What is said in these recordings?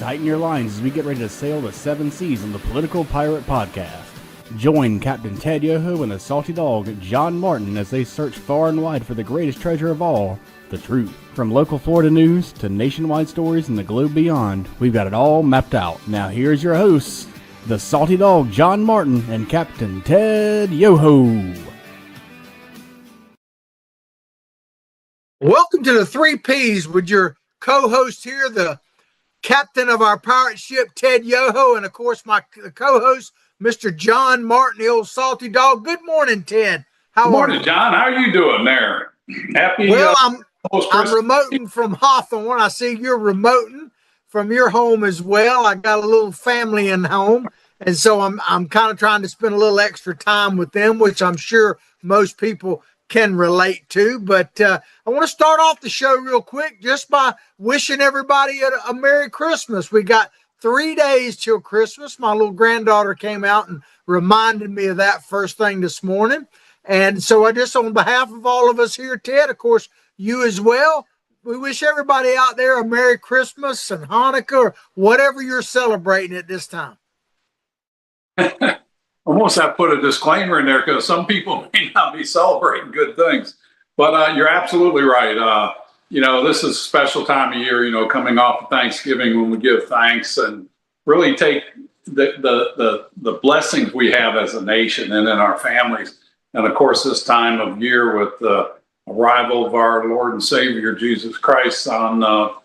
tighten your lines as we get ready to sail the seven seas on the Political Pirate Podcast. Join Captain Ted Yoho and the salty dog John Martin as they search far and wide for the greatest treasure of all, the truth. From local Florida news to nationwide stories and the globe beyond, we've got it all mapped out. Now here's your hosts, the salty dog John Martin and Captain Ted Yoho. Welcome to the Three Ps with your co-host here, the captain of our pirate ship, Ted Yoho, and of course my co-host, Mr. John Martin, the old salty dog. Good morning, Ted. Good morning, John. How are you doing there? Happy. Well, I'm remoting from Hawthorne. I see you're remoting from your home as well. I got a little family in home, and so I'm kind of trying to spend a little extra time with them, which I'm sure most people can relate to. But I want to start off the show real quick just by wishing everybody a Merry Christmas. We got 3 days till Christmas. My little granddaughter came out and reminded me of that first thing this morning. And so I just, on behalf of all of us here, Ted, of course, you as well, we wish everybody out there a Merry Christmas and Hanukkah or whatever you're celebrating at this time. Almost have to put a disclaimer in there because some people may not be celebrating good things. But you're absolutely right. This is a special time of year, coming off of Thanksgiving when we give thanks and really take the blessings we have as a nation and in our families. And of course, this time of year with the arrival of our Lord and Savior, Jesus Christ, on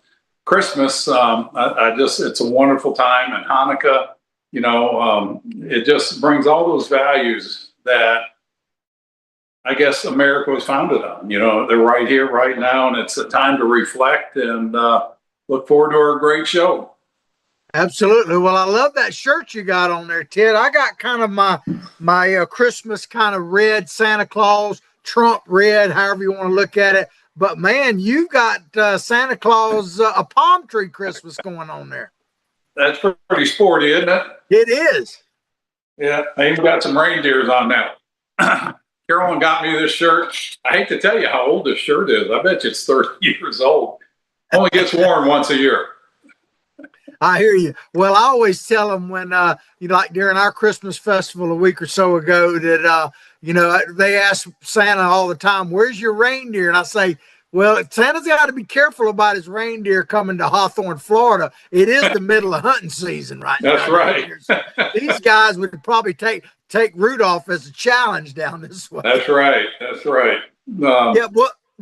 Christmas, it's a wonderful time. And Hanukkah, it just brings all those values that I guess America was founded on. They're right here, right now, and it's a time to reflect and look forward to our great show. Absolutely. Well, I love that shirt you got on there, Ted. I got kind of my Christmas kind of red Santa Claus, Trump red, however you want to look at it. But man, you've got Santa Claus, a palm tree Christmas going on there. That's pretty sporty, isn't it? It is. Yeah, I even got some reindeers on that. Carolyn got me this shirt. I hate to tell you how old this shirt is. I bet you it's 30 years old. Only gets worn once a year. I hear you. Well, I always tell them when, like during our Christmas festival a week or so ago that, they ask Santa all the time, where's your reindeer? And I say, well, Santa's got to be careful about his reindeer coming to Hawthorne, Florida. It is the middle of hunting season right now. That's right. These guys would probably take Rudolph as a challenge down this way. That's right. Well,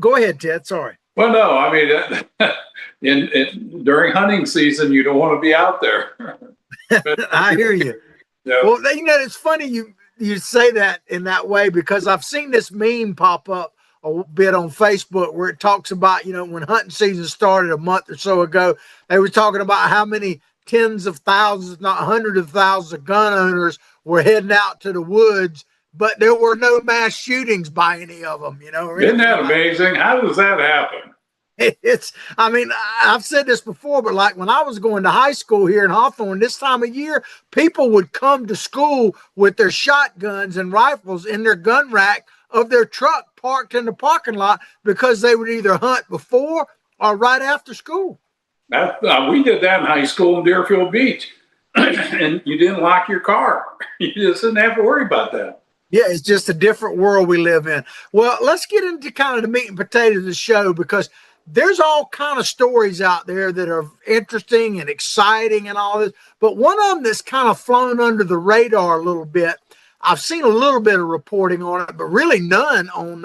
go ahead, Ted. Sorry. Well, no, I mean, during hunting season, you don't want to be out there. I hear you. Yeah. Well, it's funny you say that in that way because I've seen this meme pop up a bit on Facebook where it talks about, when hunting season started a month or so ago, they were talking about how many tens of thousands, if not hundreds of thousands of gun owners were heading out to the woods, but there were no mass shootings by any of them, Isn't that amazing? How does that happen? I've said this before, but like when I was going to high school here in Hawthorne, this time of year, people would come to school with their shotguns and rifles in their gun rack of their truck parked in the parking lot because they would either hunt before or right after school. We did that in high school in Deerfield Beach, and you didn't lock your car. You just didn't have to worry about that. Yeah, it's just a different world we live in. Well, let's get into kind of the meat and potatoes of the show because there's all kind of stories out there that are interesting and exciting and all this, but one of them that's kind of flown under the radar a little bit. I've seen a little bit of reporting on it, but really none on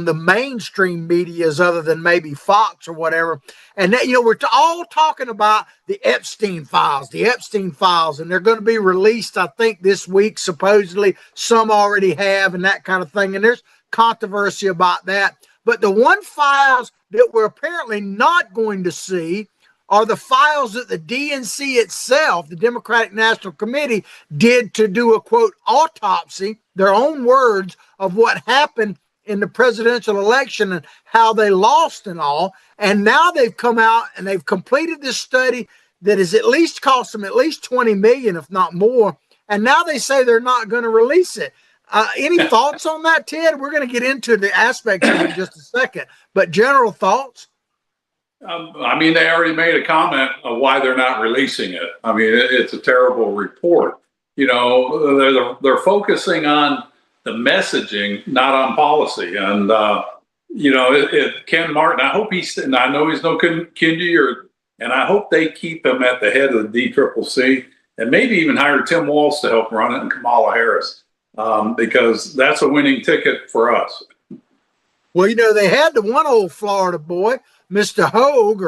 the mainstream medias other than maybe Fox or whatever. And that, we're all talking about the Epstein files, and they're going to be released, I think, this week, supposedly. Some already have and that kind of thing. And there's controversy about that. But the one files that we're apparently not going to see are the files that the DNC itself, the Democratic National Committee, did to do a, quote, autopsy, their own words, of what happened in the presidential election and how they lost and all. And now they've come out and they've completed this study that has at least cost them at least $20 million, if not more. And now they say they're not going to release it. Any thoughts on that, Ted? We're going to get into the aspects of it in just a second. But general thoughts? I mean, they already made a comment of why they're not releasing it. I mean, it's a terrible report. You know, they're focusing on the messaging, not on policy. And, you know, Ken Martin, I hope and I know he's no Kendi, and I hope they keep him at the head of the DCCC and maybe even hire Tim Walz to help run it and Kamala Harris, because that's a winning ticket for us. Well, you know, they had the one old Florida boy, Mr. Hogg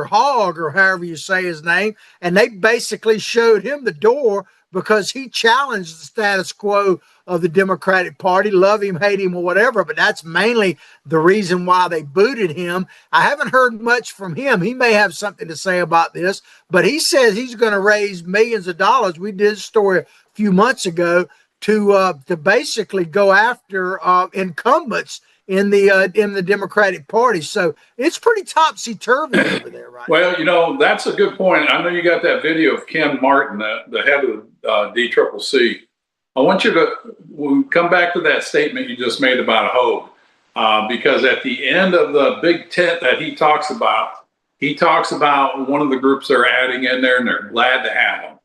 or however you say his name, and they basically showed him the door because he challenged the status quo of the Democratic Party, love him, hate him, or whatever, but that's mainly the reason why they booted him. I haven't heard much from him. He may have something to say about this, but he says he's going to raise millions of dollars. We did a story a few months ago to basically go after incumbents in the Democratic Party. So it's pretty topsy-turvy over there right now. Well, you know, that's a good point. I know you got that video of Ken Martin, the head of DCCC. I want you to come back to that statement you just made about Hogue, because at the end of the big tent that he talks about one of the groups they're adding in there, and they're glad to have them.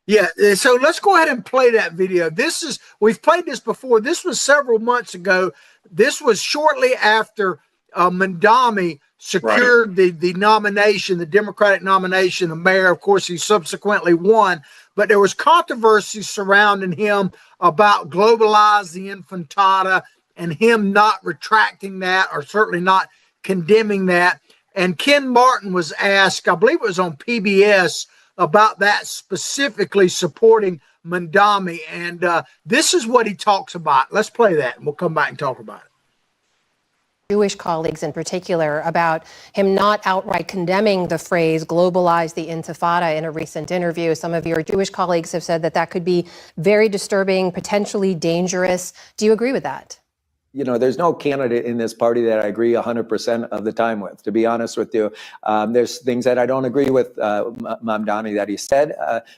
Yeah, so let's go ahead and play that video. We've played this before. This was several months ago. This was shortly after Mandami secured the nomination, the Democratic nomination, the mayor. Of course, he subsequently won, but there was controversy surrounding him about globalize the infantada and him not retracting that, or certainly not condemning that. And Ken Martin was asked, I believe it was on PBS, about that, specifically supporting Mandami. And this is what he talks about. Let's play that and we'll come back and talk about it. Jewish colleagues in particular about him not outright condemning the phrase globalize the intifada in a recent interview. Some of your Jewish colleagues have said that that could be very disturbing, potentially dangerous. Do you agree with that? You know, there's no candidate in this party that I agree 100% of the time with, to be honest with you. There's things that I don't agree with Mamdani that he said.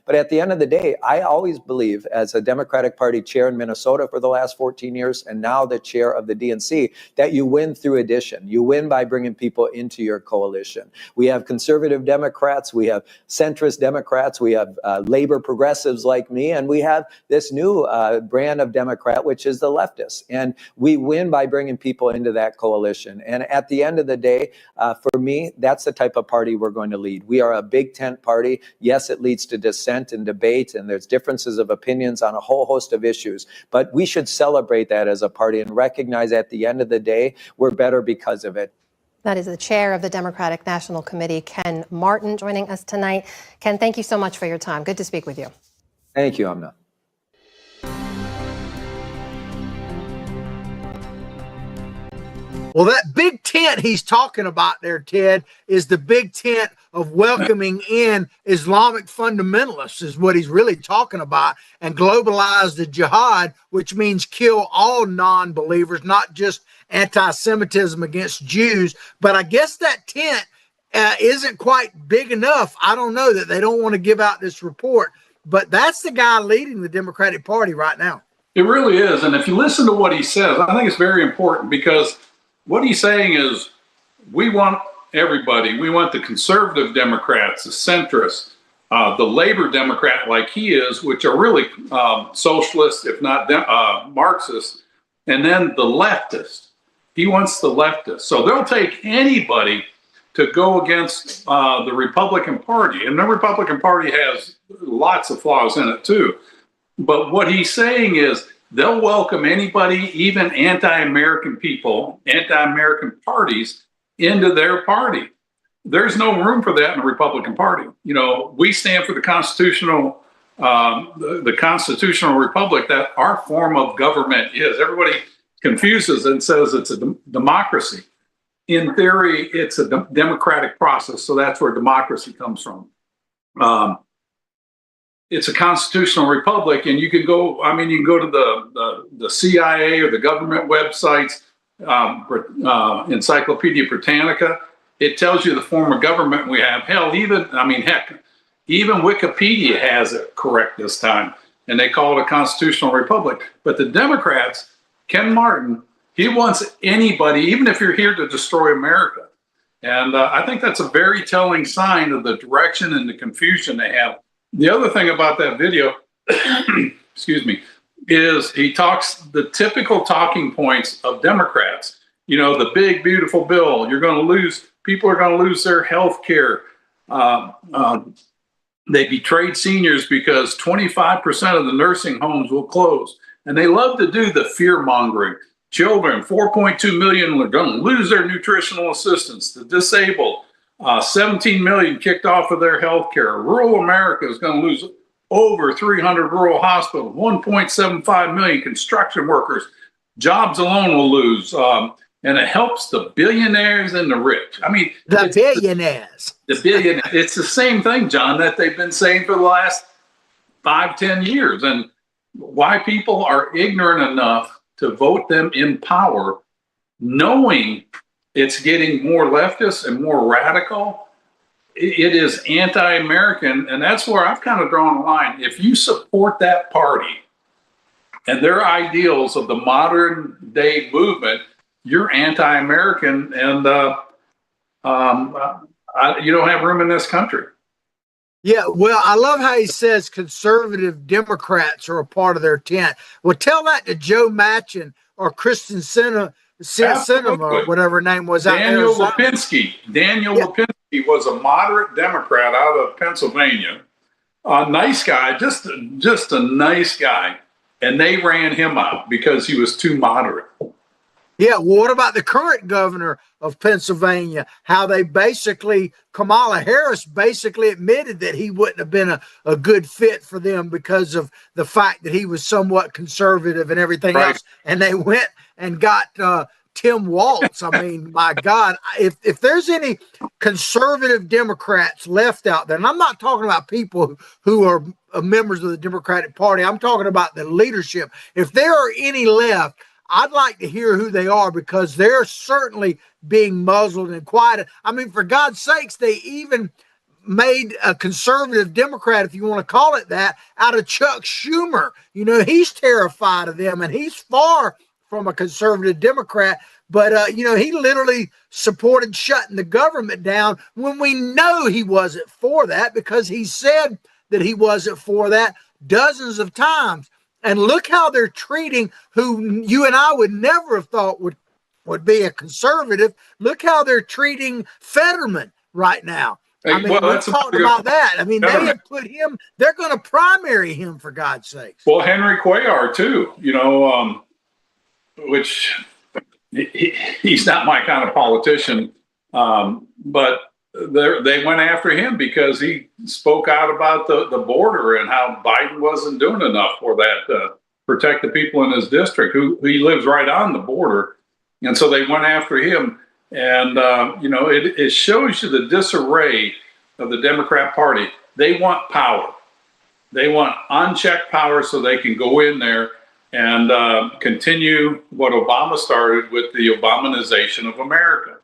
But at the end of the day, I always believe, as a Democratic Party chair in Minnesota for the last 14 years, and now the chair of the DNC, that you win through addition. You win by bringing people into your coalition. We have conservative Democrats, we have centrist Democrats, we have labor progressives like me, and we have this new brand of Democrat, which is the leftists. And we win by bringing people into that coalition. And at the end of the day, for me, that's the type of party we're going to lead. We are a big tent party. Yes, it leads to dissent and debate, and there's differences of opinions on a whole host of issues. But we should celebrate that as a party and recognize at the end of the day, we're better because of it. That is the chair of the Democratic National Committee, Ken Martin, joining us tonight. Ken, thank you so much for your time. Good to speak with you. Thank you, Amna. Well, that big tent he's talking about there, Ted, is the big tent of welcoming in Islamic fundamentalists, is what he's really talking about, and globalize the jihad, which means kill all non-believers, not just anti-Semitism against Jews. But I guess that tent isn't quite big enough. I don't know, that they don't want to give out this report, but that's the guy leading the Democratic Party right now. It really is. And if you listen to what he says, I think it's very important, because what he's saying is, we want everybody. We want the conservative Democrats, the centrists, the labor Democrat like he is, which are really socialist, if not Marxist, and then the leftist. He wants the leftists. So they'll take anybody to go against the Republican Party. And the Republican Party has lots of flaws in it too. But what he's saying is, they'll welcome anybody, even anti-American people, anti-American parties, into their party. There's no room for that in the Republican Party. You know, we stand for the constitutional, the constitutional republic that our form of government is. Everybody confuses and says it's a democracy. In theory, it's a democratic process. So that's where democracy comes from. It's a constitutional republic, and you can go, I mean, you can go to the CIA or the government websites, Encyclopedia Britannica. It tells you the form of government we have. Hell, even Wikipedia has it correct this time, and they call it a constitutional republic. But the Democrats, Ken Martin, he wants anybody, even if you're here to destroy America. And I think that's a very telling sign of the direction and the confusion they have. The other thing about that video, excuse me, is he talks the typical talking points of Democrats. You know, the big, beautiful bill, people are going to lose their health care. They betrayed seniors because 25% of the nursing homes will close. And they love to do the fear mongering. Children, 4.2 million are going to lose their nutritional assistance. The disabled, 17 million kicked off of their health care. Rural America is going to lose over 300 rural hospitals, 1.75 million construction workers. Jobs alone will lose. And it helps the billionaires and the rich. I mean, the billionaires. It's the same thing, John, that they've been saying for the last 5-10 years. And why people are ignorant enough to vote them in power, knowing it's getting more leftist and more radical. It is anti-American. And that's where I've kind of drawn a line. If you support that party and their ideals of the modern day movement, you're anti-American, and you don't have room in this country. Yeah, well, I love how he says conservative Democrats are a part of their tent. Well, tell that to Joe Manchin or Kristen Sinema, or whatever her name was. Daniel Lipinski. Daniel Lipinski was a moderate Democrat out of Pennsylvania. A nice guy, just a nice guy. And they ran him out because he was too moderate. Yeah, well, what about the current governor of Pennsylvania? How they Kamala Harris basically admitted that he wouldn't have been a good fit for them because of the fact that he was somewhat conservative and everything else. And they went and got Tim Walz. I mean, my God, if there's any conservative Democrats left out there, and I'm not talking about people who are members of the Democratic Party, I'm talking about the leadership. If there are any left, I'd like to hear who they are, because they're certainly being muzzled and quieted. I mean, for God's sakes, they even made a conservative Democrat, if you want to call it that, out of Chuck Schumer. You know, he's terrified of them, and he's far from a conservative Democrat. But, you know, he literally supported shutting the government down when we know he wasn't for that, because he said that he wasn't for that dozens of times. And look how they're treating who you and I would never have thought would be a conservative. Look how they're treating Fetterman right now. I mean, let's talk about that. I mean, they have put him, they're going to primary him, for God's sakes. Well, Henry Cuellar, too, you know, which he's not my kind of politician, but they went after him because he spoke out about the border and how Biden wasn't doing enough for that to protect the people in his district, who he lives right on the border. And so they went after him. And, you know, it shows you the disarray of the Democrat Party. They want power. They want unchecked power so they can go in there and continue what Obama started with the Obamanization of America.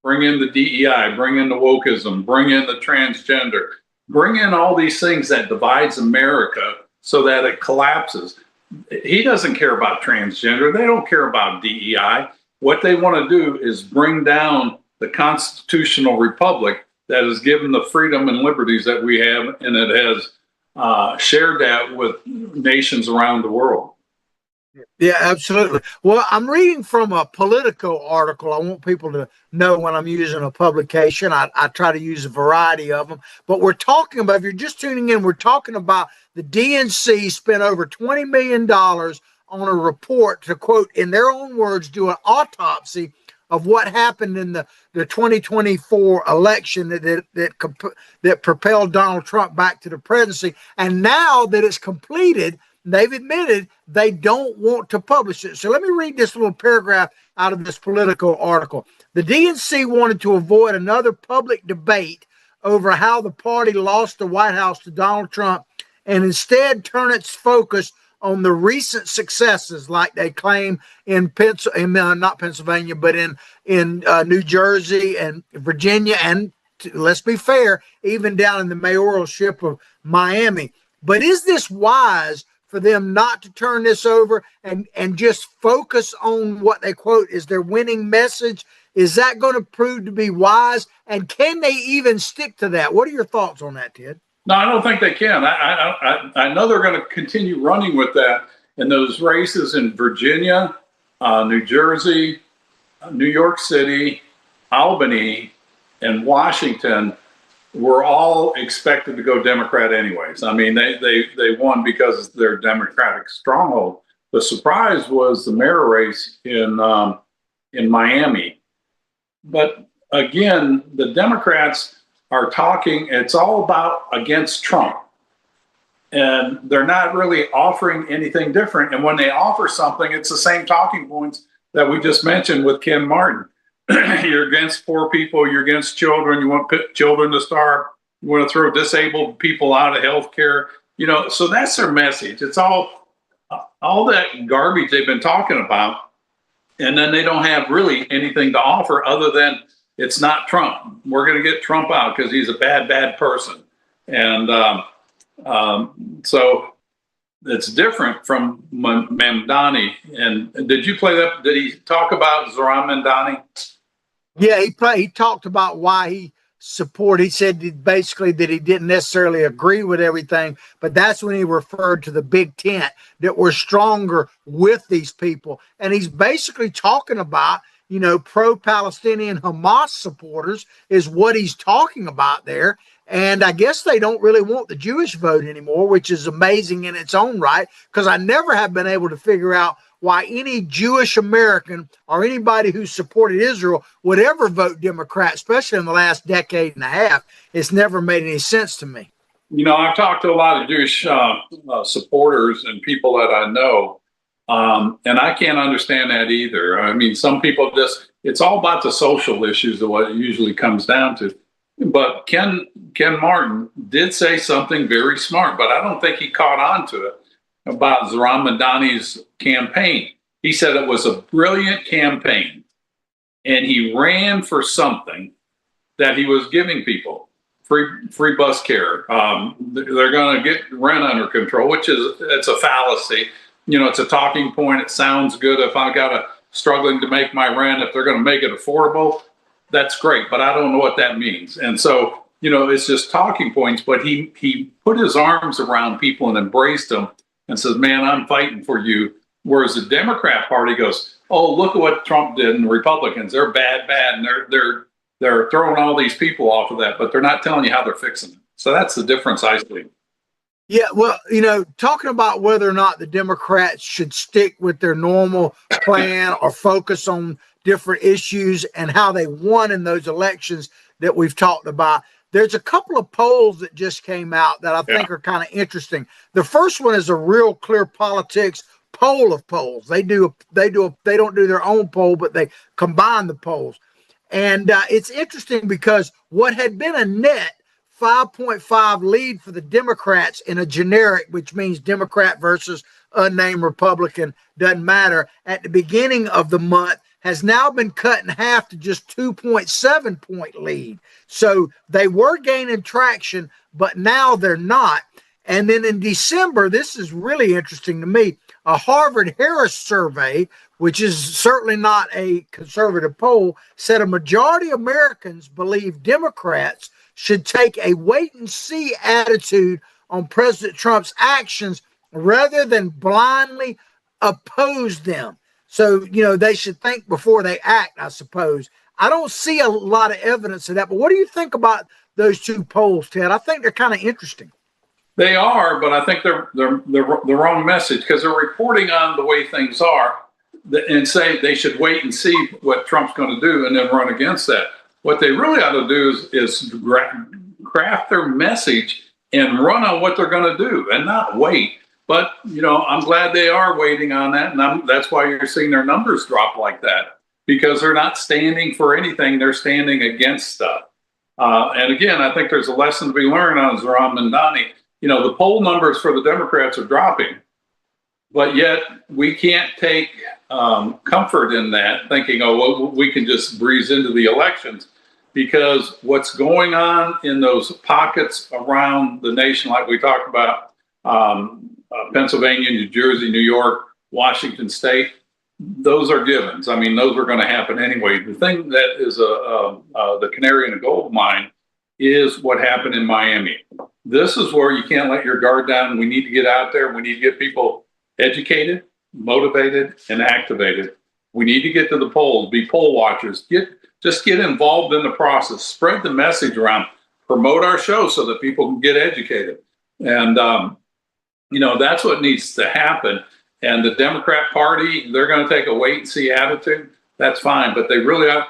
Bring in the DEI, bring in the wokeism, bring in the transgender, bring in all these things that divides America so that it collapses. He doesn't care about transgender. They don't care about DEI. What they want to do is bring down the constitutional republic that has given the freedom and liberties that we have, and it has shared that with nations around the world. Yeah, absolutely. Well, I'm reading from a Politico article. I want people to know when I'm using a publication. I try to use a variety of them. But we're talking about, if you're just tuning in, we're talking about the DNC spent over $20 million on a report to, quote, in their own words, do an autopsy of what happened in the 2024 election that propelled Donald Trump back to the presidency. And now that it's completed, they've admitted they don't want to publish it. So let me read this little paragraph out of this Politico article. The DNC wanted to avoid another public debate over how the party lost the White House to Donald Trump, and instead turn its focus on the recent successes, like they claim in not Pennsylvania, but in New Jersey and Virginia, and let's be fair, even down in the mayoralship of Miami. But is this wise for them not to turn this over and just focus on what they quote is their winning message Is that going to prove to be wise? And can they even stick to that? What are your thoughts on that, Ted? No, I don't think they can. I know they're going to continue running with that in those races in Virginia, New Jersey, New York City, Albany, and Washington were all expected to go Democrat anyways. I mean, they won because of their Democratic stronghold. The surprise was the mayor race in Miami. But again, the Democrats are talking, it's all about against Trump. And they're not really offering anything different. And when they offer something, it's the same talking points that we just mentioned with Ken Martin. You're against poor people, you're against children, you want children to starve, you want to throw disabled people out of health care. You know, so that's their message. It's all that garbage they've been talking about. And then they don't have really anything to offer other than it's not Trump. We're going to get Trump out because he's a bad, bad person. And so it's different from Mamdani. And did you play that? Did he talk about Zohran Mamdani? Yeah, he talked about why he supported. He said basically that he didn't necessarily agree with everything, but that's when he referred to the big tent that we're stronger with these people. And he's basically talking about, you know, pro-Palestinian Hamas supporters is what he's talking about there. And I guess they don't really want the Jewish vote anymore, which is amazing in its own right, because I never have been able to figure out why any Jewish American or anybody who supported Israel would ever vote Democrat, especially in the last decade and a half. It's never made any sense to me. You know, I've talked to a lot of Jewish supporters and people that I know, and I can't understand that either. I mean, some people just, it's all about the social issues of what it usually comes down to. But Ken Martin did say something very smart, but I don't think he caught on to it about Zohran Mamdani's campaign. He said it was a brilliant campaign, and he ran for something that he was giving people free bus care. They're going to get rent under control, which is, it's a fallacy. You know, it's a talking point. It sounds good. If I got struggling to make my rent, if they're going to make it affordable, that's great, but I don't know what that means. And so, you know, it's just talking points, but he put his arms around people and embraced them and says, man, I'm fighting for you. Whereas the Democrat Party goes, oh, look at what Trump did and the Republicans. They're bad, and they're throwing all these people off of that, but they're not telling you how they're fixing it. So that's the difference I see. Yeah, well, you know, talking about whether or not the Democrats should stick with their normal plan or focus on different issues and how they won in those elections that we've talked about. There's a couple of polls that just came out that I think are kind of interesting. The first one is a Real Clear Politics poll of polls. They don't do their own poll, but they combine the polls. And it's interesting because what had been a net 5.5 lead for the Democrats in a generic, which means Democrat versus unnamed Republican, doesn't matter, at the beginning of the month has now been cut in half to just 2.7 point lead. So they were gaining traction, but now they're not. And then in December, this is really interesting to me, a Harvard-Harris survey, which is certainly not a conservative poll, said a majority of Americans believe Democrats should take a wait-and-see attitude on President Trump's actions rather than blindly oppose them. So, you know, they should think before they act, I suppose. I don't see a lot of evidence of that, but what do you think about those two polls, Ted? I think they're kind of interesting. They are, but I think they're the wrong message because they're reporting on the way things are and say they should wait and see what Trump's going to do and then run against that. What they really ought to do is craft their message and run on what they're going to do and not wait. But, you know, I'm glad they are waiting on that. And that's why you're seeing their numbers drop like that, because they're not standing for anything. They're standing against stuff. And again, I think there's a lesson to be learned on Zohran Mamdani. You know, the poll numbers for the Democrats are dropping, but yet we can't take comfort in that, thinking, oh, well, we can just breeze into the elections, because what's going on in those pockets around the nation, like we talked about, Pennsylvania, New Jersey, New York, Washington State, those are givens. I mean, those are going to happen anyway. The thing that is the canary in the gold mine is what happened in Miami. This is where you can't let your guard down. We need to get out there. We need to get people educated, motivated, and activated. We need to get to the polls, be poll watchers, just get involved in the process, spread the message around, promote our show so that people can get educated. And, that's what needs to happen. And the Democrat Party, they're going to take a wait and see attitude. That's fine. But the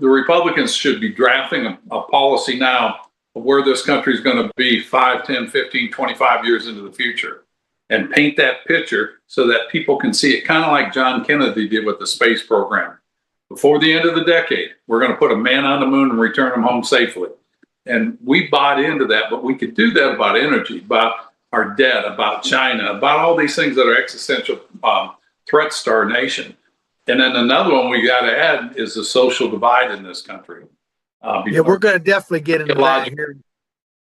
Republicans should be drafting a policy now of where this country is going to be 5, 10, 15, 25 years into the future, and paint that picture so that people can see it, kind of like John Kennedy did with the space program. Before the end of the decade, we're going to put a man on the moon and return him home safely. And we bought into that, but we could do that about energy, about our debt, about China, about all these things that are existential threats to our nation. And then another one we got to add is the social divide in this country. We're going to definitely get into that here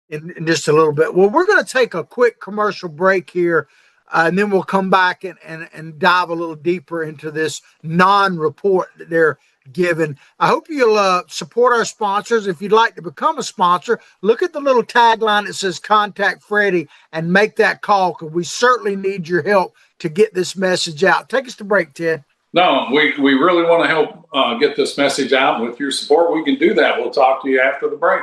in just a little bit. Well, we're going to take a quick commercial break here, and then we'll come back and dive a little deeper into this non-report that they're given. I hope you'll support our sponsors. If you'd like to become a sponsor, look at the little tagline that says Contact Freddie and make that call, because we certainly need your help to get this message out. Take us to break, Ted. No, we really want to help get this message out. And with your support, we can do that. We'll talk to you after the break.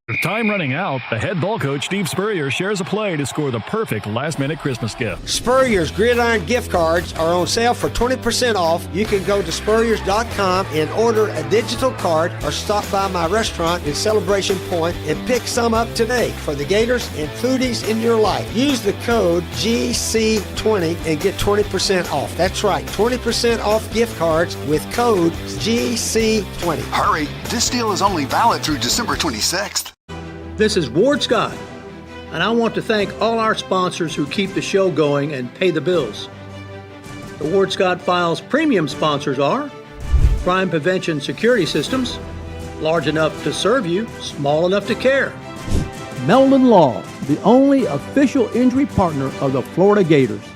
With time running out, the head ball coach, Steve Spurrier, shares a play to score the perfect last-minute Christmas gift. Spurrier's Gridiron gift cards are on sale for 20% off. You can go to Spurriers.com and order a digital card, or stop by my restaurant in Celebration Point and pick some up today for the Gators and foodies in your life. Use the code GC20 and get 20% off. That's right, 20% off gift cards with code GC20. Hurry, this deal is only valid through December 26th. This is Ward Scott, and I want to thank all our sponsors who keep the show going and pay the bills. The Ward Scott Files premium sponsors are Crime Prevention Security Systems, large enough to serve you, small enough to care. Meldon Law, the only official injury partner of the Florida Gators.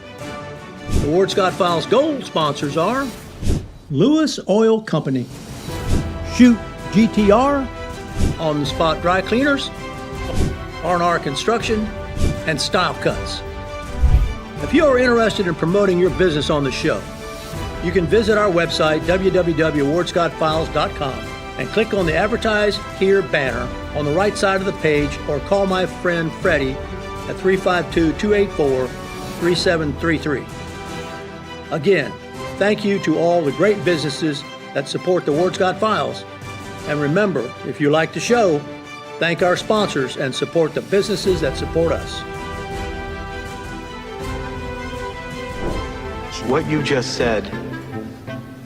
The Ward Scott Files Gold sponsors are Lewis Oil Company, Shoot GTR, On the Spot Dry Cleaners, R&R Construction, and Style Cuts. If you are interested in promoting your business on the show, you can visit our website, www.wardscottfiles.com, and click on the Advertise Here banner on the right side of the page, or call my friend Freddie at 352-284-3733. Again, thank you to all the great businesses that support the Ward Scott Files. And remember, if you like the show, thank our sponsors and support the businesses that support us. What you just said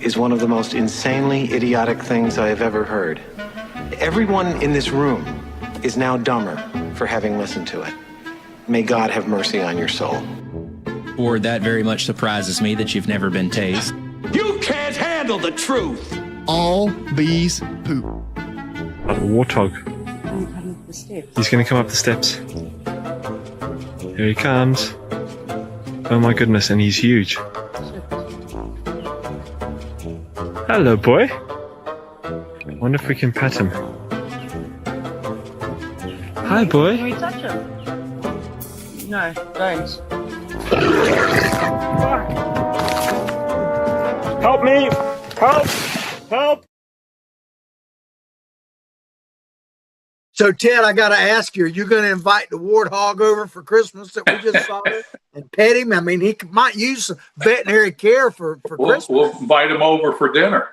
is one of the most insanely idiotic things I have ever heard. Everyone in this room is now dumber for having listened to it. May God have mercy on your soul. Ward, that very much surprises me that you've never been tased. You can't handle the truth! All bees poop. A warthog. He's going to come up the steps. Here he comes. Oh my goodness, and he's huge. Hello, boy. I wonder if we can pet him. Hi, boy. Can we touch him? No, don't. Help me! Help! Help! So, Ted, I got to ask you, are you going to invite the warthog over for Christmas that we just saw and pet him? I mean, he might use some veterinary care for Christmas. We'll invite him over for dinner.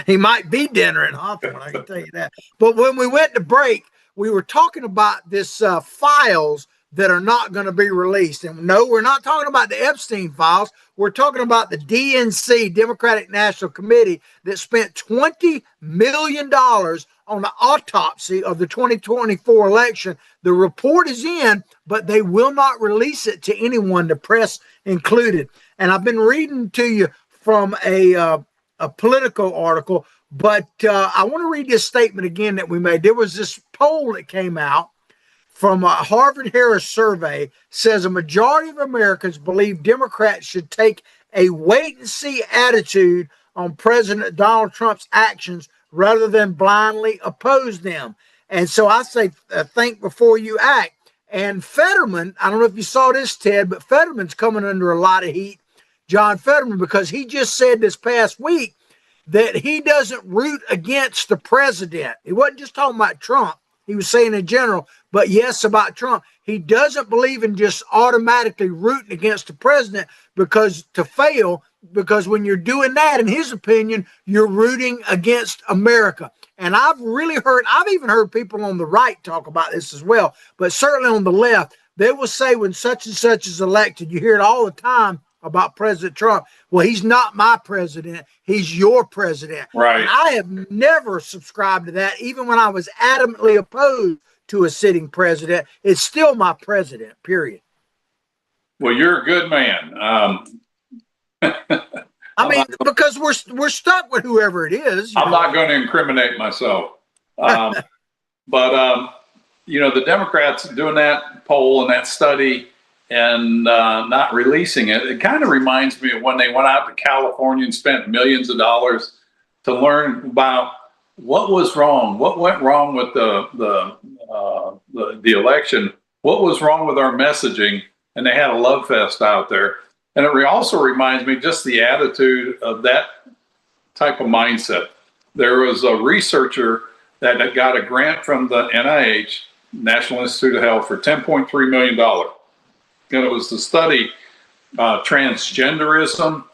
He might be dinner in Hawthorne, I can tell you that. But when we went to break, we were talking about this files that are not going to be released. And no, we're not talking about the Epstein files. We're talking about the DNC, Democratic National Committee, that spent $20 million on the autopsy of the 2024 election. The report is in, but they will not release it to anyone, the press included. And I've been reading to you from a Politico article, but I want to read this statement again that we made. There was this poll that came out. from a Harvard-Harris survey says a majority of Americans believe Democrats should take a wait-and-see attitude on President Donald Trump's actions rather than blindly oppose them. And so I say, think before you act. And Fetterman, I don't know if you saw this, Ted, but Fetterman's coming under a lot of heat, John Fetterman, because he just said this past week that he doesn't root against the president. He wasn't just talking about Trump. He was saying in general, but yes, about Trump. He doesn't believe in just automatically rooting against the president because when you're doing that, in his opinion, you're rooting against America. And I've even heard people on the right talk about this as well, but certainly on the left, they will say when such and such is elected, you hear it all the time about President Trump. Well, he's not my president. He's your president. Right. And I have never subscribed to that, even when I was adamantly opposed to a sitting president. It's still my president, period. Well, you're a good man. I mean, because we're stuck with whoever it is. I'm not going to incriminate myself. But, the Democrats doing that poll and that study and not releasing it, it kind of reminds me of when they went out to California and spent millions of dollars to learn about what was wrong, what went wrong with the election, what was wrong with our messaging, and they had a love fest out there. And it also reminds me just the attitude of that type of mindset. There was a researcher that got a grant from the NIH, National Institute of Health, for $10.3 million. And it was to study transgenderism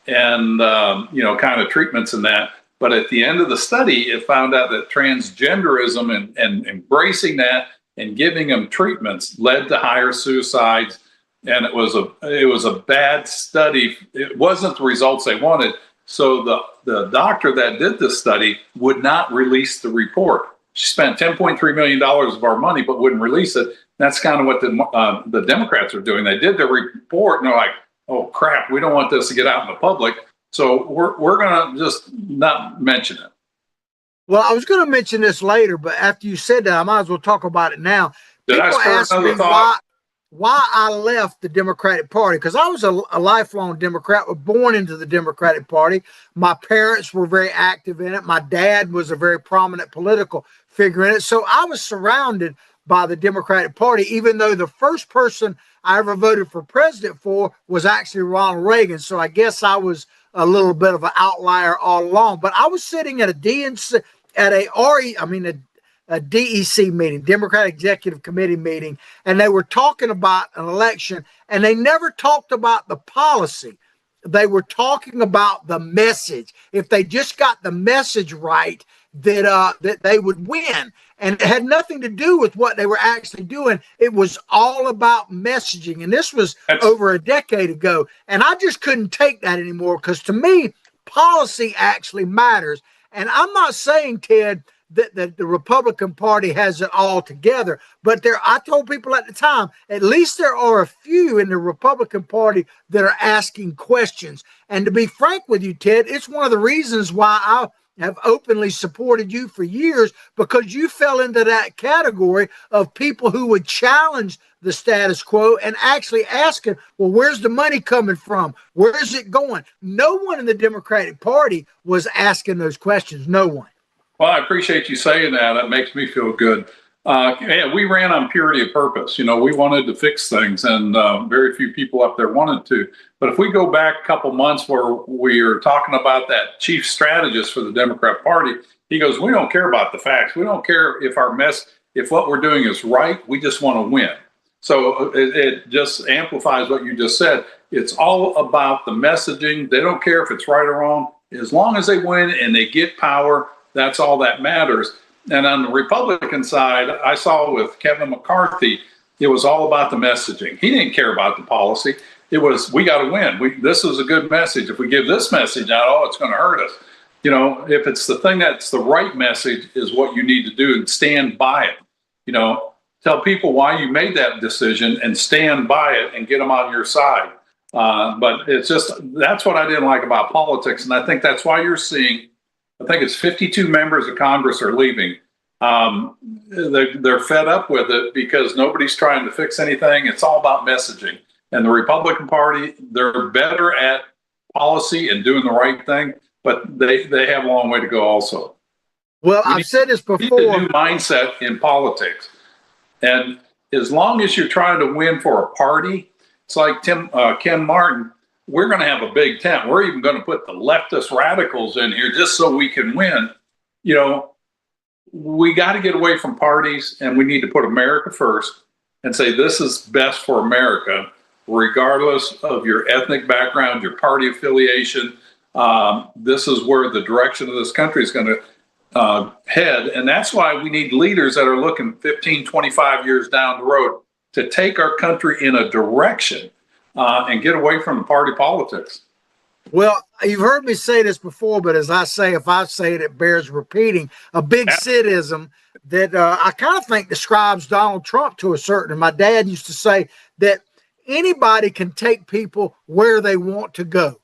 and, kind of treatments in that. But at the end of the study, it found out that transgenderism and embracing that and giving them treatments led to higher suicides. And it was a bad study. It wasn't the results they wanted. So the doctor that did this study would not release the report. She spent $10.3 million of our money, but wouldn't release it. That's kind of what the Democrats are doing. They did the report, and they're like, "Oh crap, we don't want this to get out in the public, so we're going to just not mention it." Well, I was going to mention this later, but after you said that, I might as well talk about it now. Did People I spur ask another me thought? why I left the Democratic Party, because I was a lifelong Democrat, was born into the Democratic Party. My parents were very active in it. My dad was a very prominent political figure in it. So I was surrounded by the Democratic Party, even though the first person I ever voted for president for was actually Ronald Reagan. So I guess I was a little bit of an outlier all along. But I was sitting at a DNC, a DEC meeting, Democratic Executive Committee meeting, and they were talking about an election, and they never talked about the policy. They were talking about the message. If they just got the message right, that they would win. And it had nothing to do with what they were actually doing. It was all about messaging. And this was over a decade ago. And I just couldn't take that anymore, because to me, policy actually matters. And I'm not saying, Ted, that the Republican Party has it all together. But I told people at the time, at least there are a few in the Republican Party that are asking questions. And to be frank with you, Ted, it's one of the reasons why I have openly supported you for years, because you fell into that category of people who would challenge the status quo and actually asking, well, where's the money coming from? Where is it going? No one in the Democratic Party was asking those questions. No one. Well, I appreciate you saying that. That makes me feel good. We ran on purity of purpose. We wanted to fix things, and very few people up there wanted to. But if we go back a couple months where we were talking about that chief strategist for the Democrat Party, he goes, "We don't care about the facts. We don't care if if what we're doing is right. We just want to win." So it just amplifies what you just said. It's all about the messaging. They don't care if it's right or wrong. As long as they win and they get power, that's all that matters. And on the Republican side, I saw with Kevin McCarthy, it was all about the messaging. He didn't care about the policy. It was, we got to win. This is a good message. If we give this message out, it's going to hurt us. If it's the thing that's the right message is what you need to do, and stand by it. Tell people why you made that decision and stand by it and get them on your side. But it's just, that's what I didn't like about politics. And I think that's why you're seeing, I think it's 52 members of Congress are leaving. They're fed up with it because nobody's trying to fix anything. It's all about messaging. And the Republican Party, they're better at policy and doing the right thing, but they have a long way to go also. Well, I've said this before. We need a new mindset in politics. And as long as you're trying to win for a party, it's like Ken Martin, we're going to have a big tent. We're even going to put the leftist radicals in here just so we can win. You know, we got to get away from parties, and we need to put America first and say this is best for America, regardless of your ethnic background, your party affiliation. This is where the direction of this country is going to head. And that's why we need leaders that are looking 15, 25 years down the road to take our country in a direction and get away from party politics. Well, you've heard me say this before, but as I say, if I say it, it bears repeating. A big Sidism that I kind of think describes Donald Trump to a certain. My dad used to say that anybody can take people where they want to go,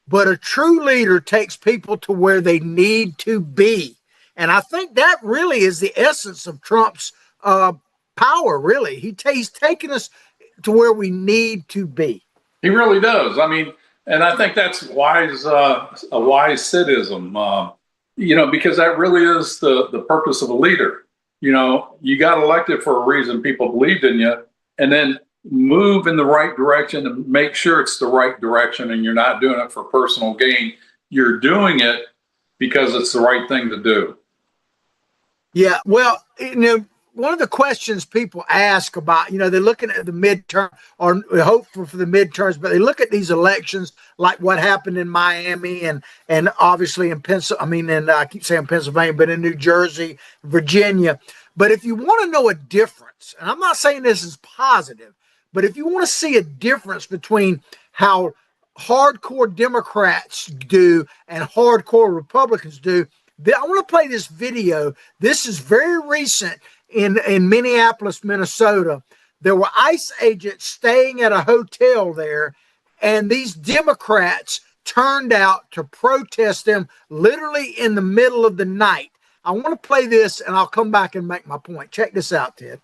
but a true leader takes people to where they need to be. And I think that really is the essence of Trump's power, really. He's taken us to where we need to be. He really does. I mean, and I think that's wise, a wise citizen, you know, because that really is the purpose of a leader. You know, you got elected for a reason. People believed in you, and then move in the right direction and make sure it's the right direction, and you're not doing it for personal gain. You're doing it because it's the right thing to do. Yeah, well, you know, one of the questions people ask about, you know, they're looking at the midterm or hopeful for the midterms, but they look at these elections like what happened in Miami and obviously in I keep saying Pennsylvania, but in New Jersey, Virginia. But if you want to know a difference, and I'm not saying this is positive, but if you want to see a difference between how hardcore Democrats do and hardcore Republicans do, I want to play this video. This is very recent. In Minneapolis, Minnesota, there were ICE agents staying at a hotel there, and these Democrats turned out to protest them literally in the middle of the night. I want to play this, and I'll come back and make my point. Check this out, Ted.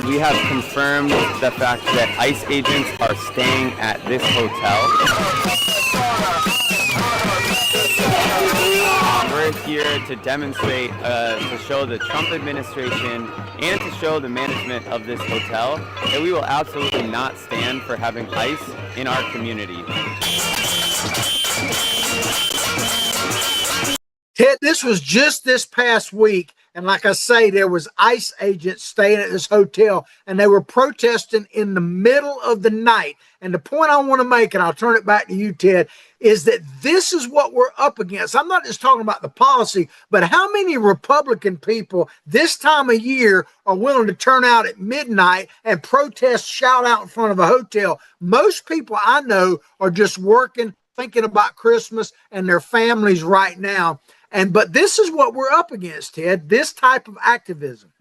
We have confirmed the fact that ICE agents are staying at this hotel. We're here to demonstrate, to show the Trump administration and to show the management of this hotel that we will absolutely not stand for having ICE in our community. Ted, this was just this past week. And like I say, there was ICE agents staying at this hotel, and they were protesting in the middle of the night. And the point I want to make, and I'll turn it back to you, Ted, is that this is what we're up against. I'm not just talking about the policy, but how many Republican people this time of year are willing to turn out at midnight and protest, shout out in front of a hotel? Most people I know are just working, thinking about Christmas and their families right now. But this is what we're up against, Ted, this type of activism.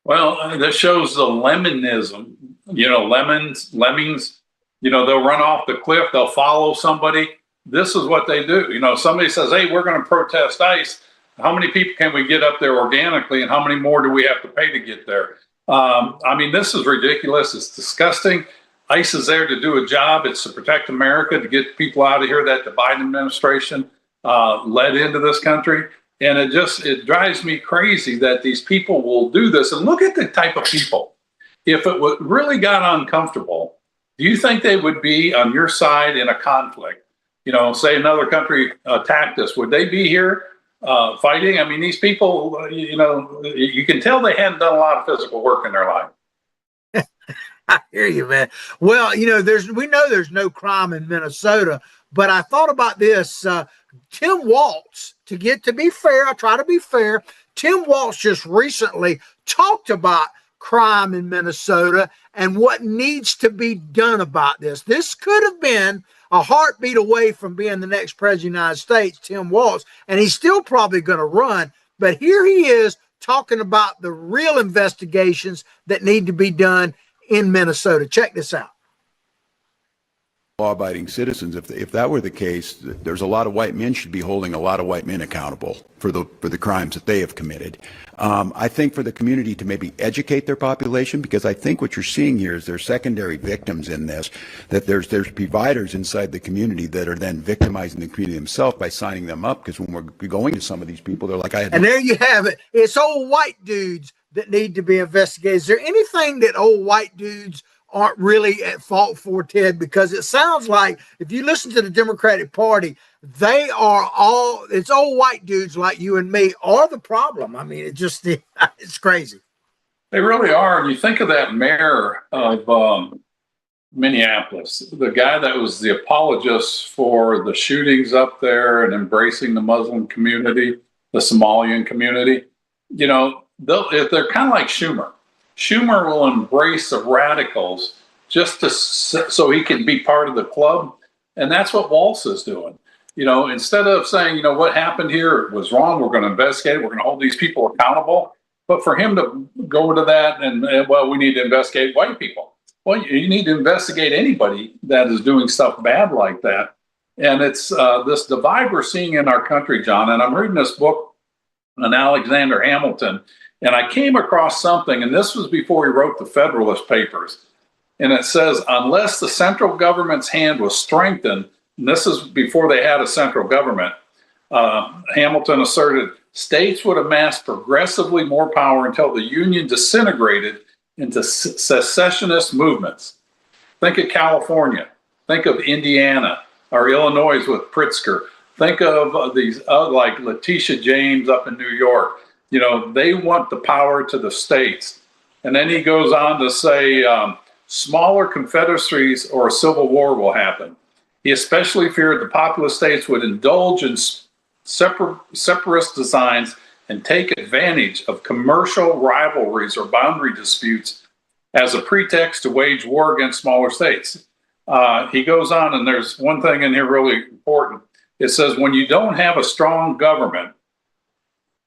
Well, this shows the lemonism, you know, lemmings, you know, they'll run off the cliff. They'll follow somebody. This is what they do. You know, somebody says, hey, we're going to protest ICE. How many people can we get up there organically, and how many more do we have to pay to get there? I mean, this is ridiculous. It's disgusting. ICE is there to do a job. It's to protect America, to get people out of here that the Biden administration led into this country. And it drives me crazy that these people will do this. And look at the type of people. If it really got uncomfortable, do you think they would be on your side in a conflict? You know, say another country attacked us. Would they be here fighting? I mean, these people, you know, you can tell they hadn't done a lot of physical work in their life. I hear you, man. Well, you know, we know there's no crime in Minnesota, but I thought about this. Tim Walz, to be fair, I try to be fair. Tim Walz just recently talked about crime in Minnesota and what needs to be done about this. This could have been a heartbeat away from being the next president of the United States, Tim Walz, and he's still probably going to run. But here he is talking about the real investigations that need to be done in Minnesota. Check this out. Law-abiding citizens, if that were the case, there's a lot of white men should be holding a lot of white men accountable for the crimes that they have committed. I think for the community to maybe educate their population, because I think what you're seeing here is there's secondary victims in this, that there's providers inside the community that are then victimizing the community themselves by signing them up, because when we're going to some of these people, they're like, and there you have it. It's old white dudes that need to be investigated. Is there anything that old white dudes aren't really at fault for, Ted? Because it sounds like if you listen to the Democratic Party, they are all, it's old white dudes like you and me are the problem. I mean, it's crazy. They really are. And you think of that mayor of Minneapolis, the guy that was the apologist for the shootings up there and embracing the Muslim community, the Somalian community. You know, they're kind of like Schumer. Schumer will embrace the radicals just so he can be part of the club. And that's what Walz is doing. You know, instead of saying, you know, what happened here was wrong, we're going to investigate it, we're going to hold these people accountable. But for him to go to that and, well, we need to investigate white people. Well, you need to investigate anybody that is doing stuff bad like that. And it's this divide we're seeing in our country, John. And I'm reading this book on Alexander Hamilton. And I came across something, and this was before he wrote the Federalist Papers. And it says, unless the central government's hand was strengthened, and this is before they had a central government, Hamilton asserted, states would amass progressively more power until the Union disintegrated into secessionist movements. Think of California. Think of Indiana or Illinois with Pritzker. Think of these like Letitia James up in New York. You know, they want the power to the states. And then he goes on to say, smaller confederacies or a civil war will happen. He especially feared the populous states would indulge in separatist designs and take advantage of commercial rivalries or boundary disputes as a pretext to wage war against smaller states. He goes on, and there's one thing in here really important. It says, when you don't have a strong government,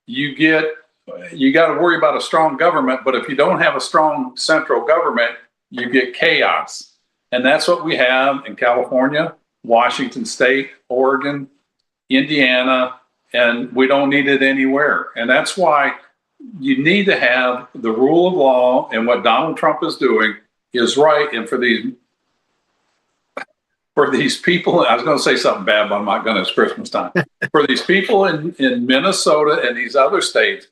you got to worry about a strong government, but if you don't have a strong central government, you get chaos. And that's what we have in California, Washington State, Oregon, Indiana, and we don't need it anywhere. And that's why you need to have the rule of law, and what Donald Trump is doing is right. And for these people, I was going to say something bad, but I'm not going to. It's Christmas time. For these people in Minnesota and these other states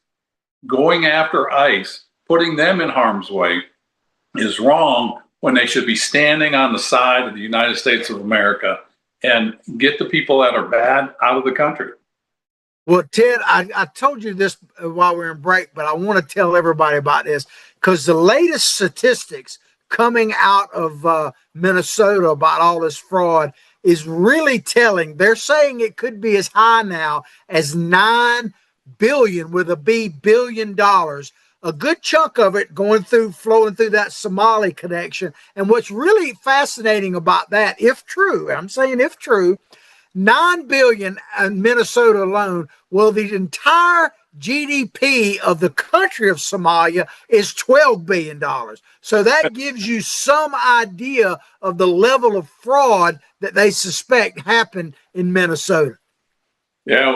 going after ICE, putting them in harm's way is wrong, when they should be standing on the side of the United States of America and get the people that are bad out of the country. Well, Ted, I told you this while we were in break, but I want to tell everybody about this because the latest statistics coming out of Minnesota about all this fraud is really telling. They're saying it could be as high now as $9 billion with a B billion dollars. A good chunk of it flowing through that Somali connection. And what's really fascinating about that, if true, I'm saying if true, $9 billion in Minnesota alone, well, the entire GDP of the country of Somalia is $12 billion. So that gives you some idea of the level of fraud that they suspect happened in Minnesota. Yeah,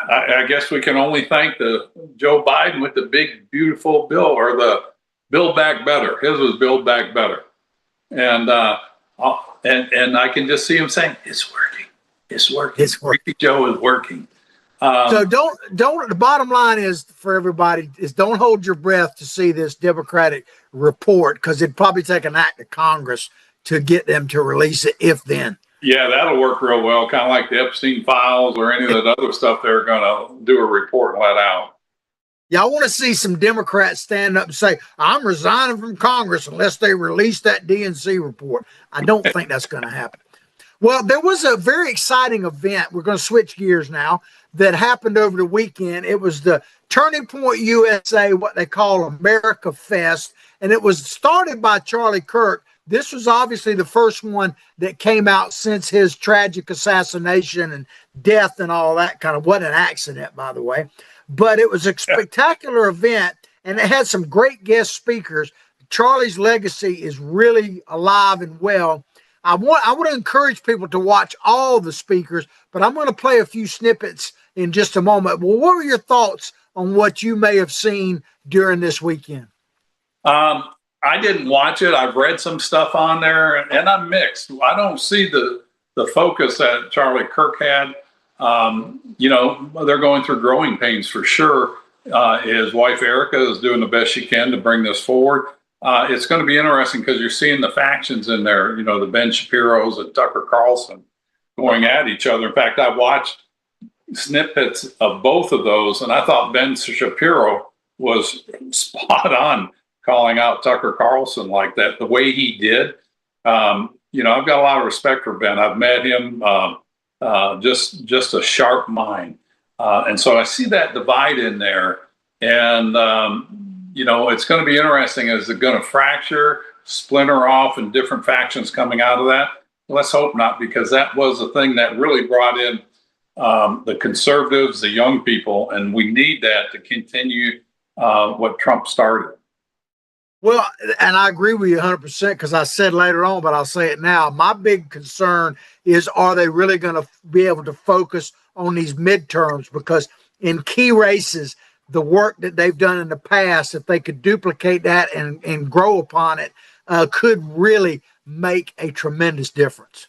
I guess we can only thank the Joe Biden with the big, beautiful bill, or the Build Back Better. His was Build Back Better. And I can just see him saying, it's working. It's working. It's working. Ricky Joe is working. So don't, the bottom line is for everybody is don't hold your breath to see this Democratic report, because it'd probably take an act of Congress to get them to release it, if then. Yeah, that'll work real well, kind of like the Epstein files or any of that other stuff they're going to do a report and let out. Yeah, I want to see some Democrats stand up and say, I'm resigning from Congress unless they release that DNC report. I don't think that's going to happen. Well, there was a very exciting event. We're going to switch gears now, that happened over the weekend. It was the Turning Point USA, what they call America Fest, and it was started by Charlie Kirk. This was obviously the first one that came out since his tragic assassination and death and all that kind of, what an accident, by the way. but it was a spectacular event, and it had some great guest speakers. Charlie's legacy is really alive and well. I want to encourage people to watch all the speakers, but I'm going to play a few snippets in just a moment. Well, what were your thoughts on what you may have seen during this weekend? I didn't watch it. I've read some stuff on there, and I'm mixed. I don't see the focus that Charlie Kirk had. They're going through growing pains for sure. His wife Erica is doing the best she can to bring this forward. It's going to be interesting because you're seeing the factions in there. The Ben Shapiro's and Tucker Carlson going at each other. In fact, I watched snippets of both of those, and I thought Ben Shapiro was spot on calling out Tucker Carlson like that, the way he did. I've got a lot of respect for Ben. I've met him, just a sharp mind. And so I see that divide in there. And, it's going to be interesting. Is it going to fracture, splinter off, and different factions coming out of that? Let's hope not, because that was the thing that really brought in the conservatives, the young people, and we need that to continue what Trump started. Well, and I agree with you 100% because I said later on, but I'll say it now. My big concern is, are they really going to be able to focus on these midterms? Because in key races, the work that they've done in the past, if they could duplicate that and grow upon it, could really make a tremendous difference.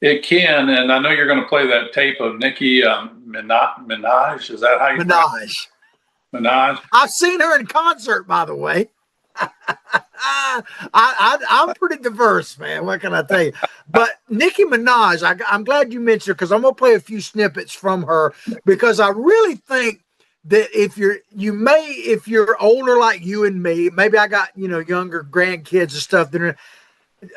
It can, and I know you're going to play that tape of Nicki Minaj. Is that how you Minaj? Minaj. I've seen her in concert, by the way. I'm pretty diverse, man. What can I tell you? But Nicki Minaj, I'm glad you mentioned her because I'm going to play a few snippets from her because I really think that if you're older like you and me, maybe I got, younger grandkids and stuff that are,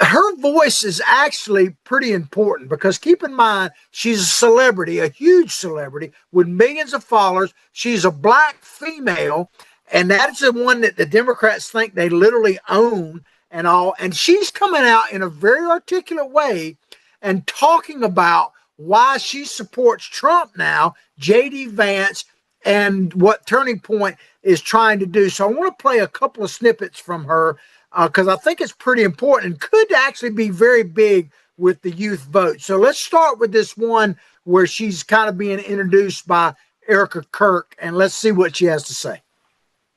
her voice is actually pretty important because keep in mind, she's a celebrity, a huge celebrity with millions of followers. She's a black female, and that's the one that the Democrats think they literally own and all. And she's coming out in a very articulate way and talking about why she supports Trump now, J.D. Vance, and what Turning Point is trying to do. So I want to play a couple of snippets from her because I think it's pretty important and could actually be very big with the youth vote. So let's start with this one where she's kind of being introduced by Erica Kirk, and let's see what she has to say.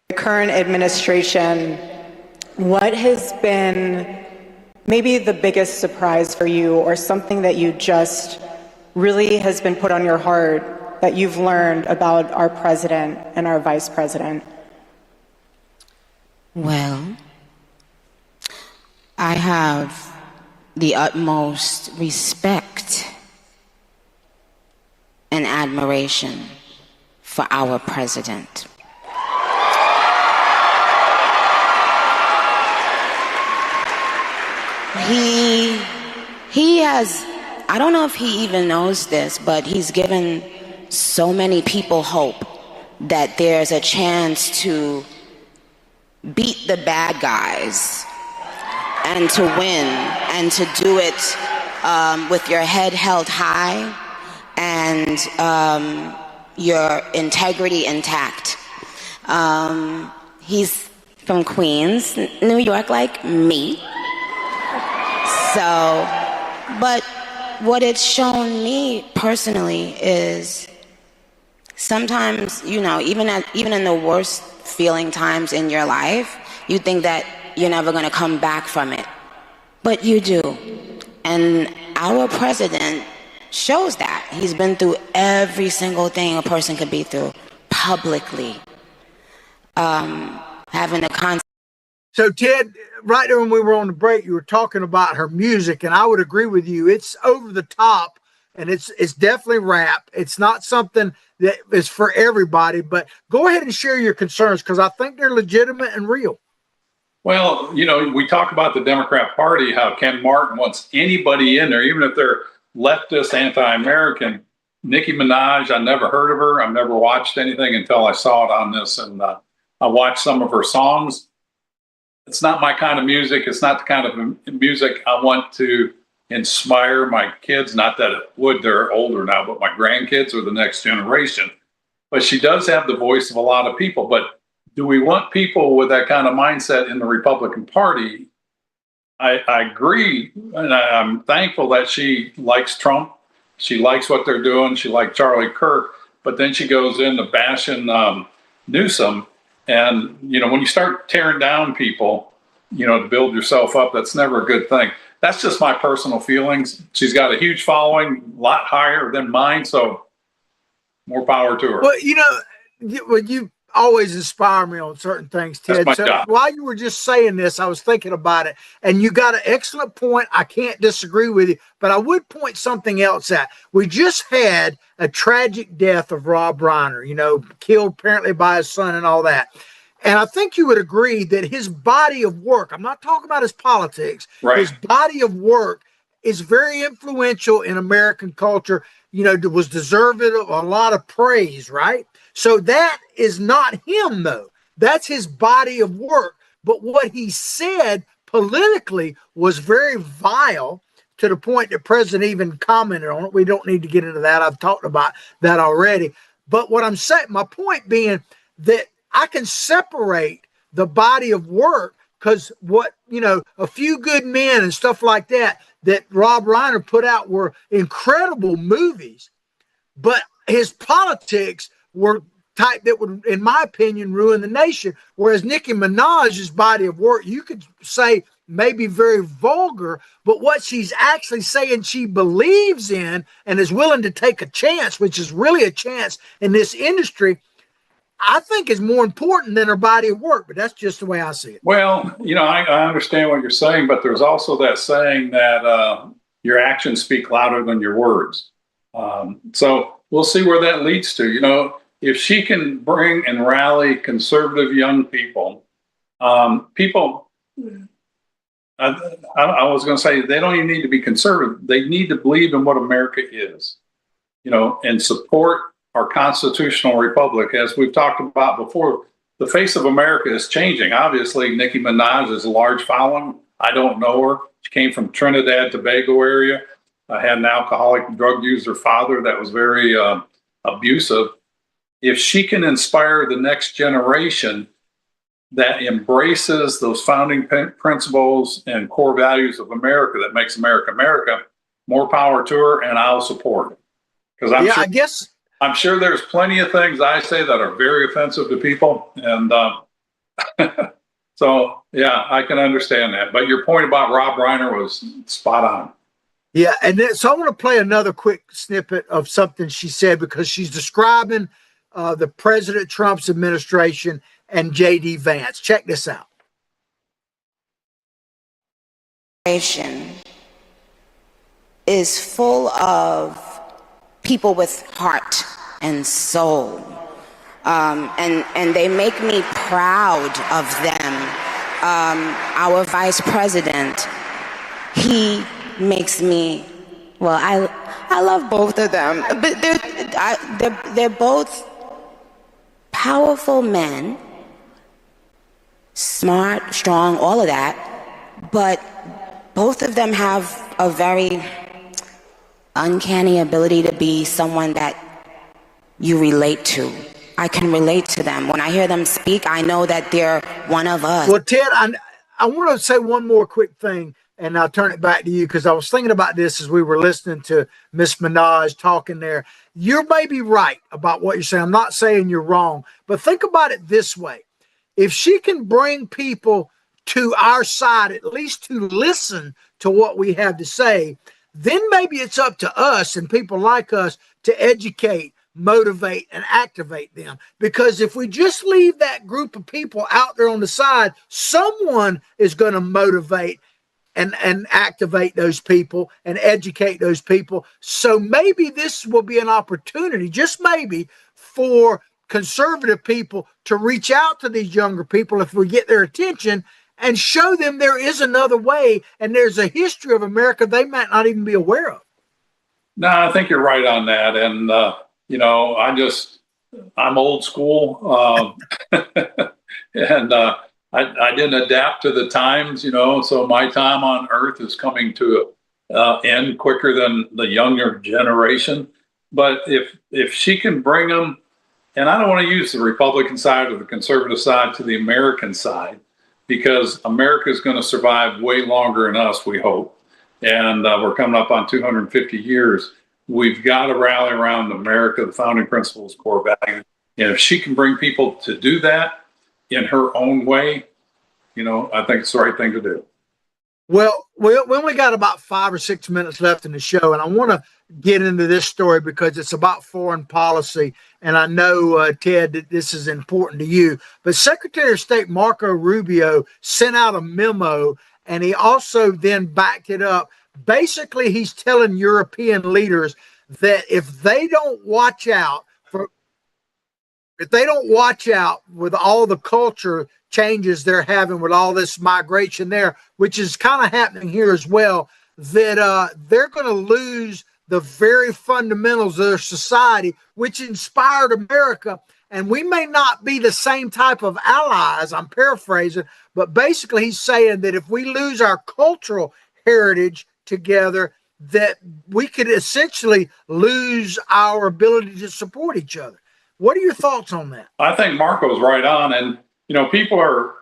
The current administration, what has been maybe the biggest surprise for you, or something that you just really has been put on your heart that you've learned about our president and our vice president? Well, I have the utmost respect and admiration for our president. He has, I don't know if he even knows this, but he's given so many people hope that there's a chance to beat the bad guys and to win and to do it with your head held high and your integrity intact. He's from Queens, New York, like me. So, but what it's shown me personally is sometimes, even in the worst feeling times in your life, you think that you're never going to come back from it. But you do. And our president shows that. He's been through every single thing a person could be through publicly. Having a concept. So, Ted, right there when we were on the break, you were talking about her music, and I would agree with you. It's over the top, and it's definitely rap. It's not something that is for everybody, but go ahead and share your concerns because I think they're legitimate and real. Well, we talk about the Democrat Party, how Ken Martin wants anybody in there, even if they're leftist, anti-American. Nicki Minaj, I never heard of her. I've never watched anything until I saw it on this, and I watched some of her songs. It's not my kind of music. It's not the kind of music I want to inspire my kids. Not that it would, they're older now, but my grandkids or the next generation. but she does have the voice of a lot of people. But do we want people with that kind of mindset in the Republican Party? I agree, and I'm thankful that she likes Trump. She likes what they're doing. She likes Charlie Kirk, but then she goes into bashing Newsom. And, when you start tearing down people, to build yourself up, that's never a good thing. That's just my personal feelings. She's got a huge following, a lot higher than mine, so more power to her. Well, you always inspire me on certain things, Ted. That's my job. While you were just saying this, I was thinking about it, and you got an excellent point. I can't disagree with you, but I would point something else out. We just had a tragic death of Rob Reiner, killed apparently by his son and all that. And I think you would agree that his body of work, I'm not talking about his politics, right. His body of work is very influential in American culture, was deserving of a lot of praise, right? So that is not him, though. That's his body of work. But what he said politically was very vile, to the point that President even commented on it. We don't need to get into that. I've talked about that already. But what I'm saying, my point being that I can separate the body of work, because a Few Good Men and stuff like that Rob Reiner put out were incredible movies, but his politics were type that would, in my opinion, ruin the nation. Whereas Nicki Minaj's body of work, you could say maybe very vulgar, but what she's actually saying she believes in and is willing to take a chance, which is really a chance in this industry, I think is more important than her body of work. But that's just the way I see it. Well, I understand what you're saying, but there's also that saying that your actions speak louder than your words. So we'll see where that leads to. If she can bring and rally conservative young people, I was going to say they don't even need to be conservative. They need to believe in what America is, and support our constitutional republic. As we've talked about before, the face of America is changing. Obviously, Nicki Minaj is a large following. I don't know her. She came from Trinidad, Tobago area. I had an alcoholic drug user father that was very abusive. If she can inspire the next generation that embraces those founding principles and core values of America that makes America America, more power to her, and I'll support it. Because I'm sure there's plenty of things I say that are very offensive to people, and so I can understand that. But your point about Rob Reiner was spot on. Yeah, and so I want to play another quick snippet of something she said, because she's describing the President Trump's administration and J.D. Vance. Check this out. Is full of people with heart and soul, and they make me proud of them. Our vice president, he makes me, I love both of them, but they're both powerful men, smart, strong, all of that, but both of them have a very uncanny ability to be someone that you relate to. I can relate to them. When I hear them speak, I know that they're one of us. Well, Ted, I want to say one more quick thing, and I'll turn it back to you, because I was thinking about this as we were listening to Miss Minaj talking there. You may be right about what you're saying. I'm not saying you're wrong, but think about it this way. If she can bring people to our side, at least to listen to what we have to say, then maybe it's up to us and people like us to educate, motivate, and activate them. Because if we just leave that group of people out there on the side, someone is going to motivate and activate those people and educate those people. So maybe this will be an opportunity, just maybe, for conservative people to reach out to these younger people if we get their attention and show them there is another way, and there's a history of America they might not even be aware of. No, I think you're right on that. And, I'm old school. And I didn't adapt to the times, so my time on earth is coming to an end quicker than the younger generation. But if she can bring them And I don't want to use the Republican side or the conservative side to the American side, because America is going to survive way longer than us, we hope. And we're coming up on 250 years. We've got to rally around America, the founding principles, core values. And if she can bring people to do that in her own way, I think it's the right thing to do. Well, we only got about 5 or 6 minutes left in the show, and I want to get into this story because it's about foreign policy, and I know, Ted, that this is important to you. But Secretary of State Marco Rubio sent out a memo, and he also then backed it up. Basically, he's telling European leaders that if they don't watch out with all the culture changes they're having with all this migration there, which is kind of happening here as well, that they're going to lose the very fundamentals of their society, which inspired America. And we may not be the same type of allies, I'm paraphrasing, but basically he's saying that if we lose our cultural heritage together, that we could essentially lose our ability to support each other. What are your thoughts on that? I think Marco's right on. And, people are,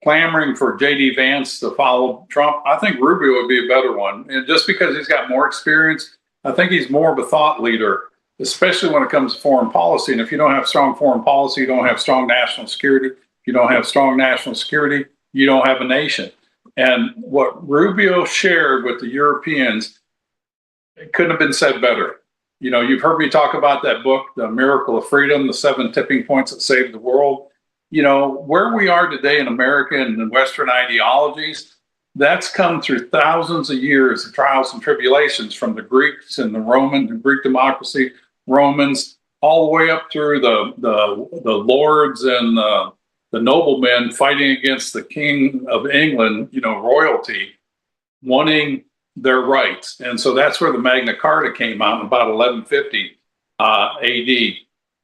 clamoring for J.D. Vance to follow Trump. I think Rubio would be a better one. And just because he's got more experience, I think he's more of a thought leader, especially when it comes to foreign policy. And if you don't have strong foreign policy, you don't have strong national security. If you don't have strong national security, you don't have a nation. And what Rubio shared with the Europeans, it couldn't have been said better. You've heard me talk about that book, The Miracle of Freedom, the 7 tipping points that saved the world. Where we are today in America and in Western ideologies, that's come through thousands of years of trials and tribulations from the Greeks and the Greek democracy, Romans, all the way up through the lords and the noblemen fighting against the King of England, royalty, wanting their rights. And so that's where the Magna Carta came out in about 1150 AD.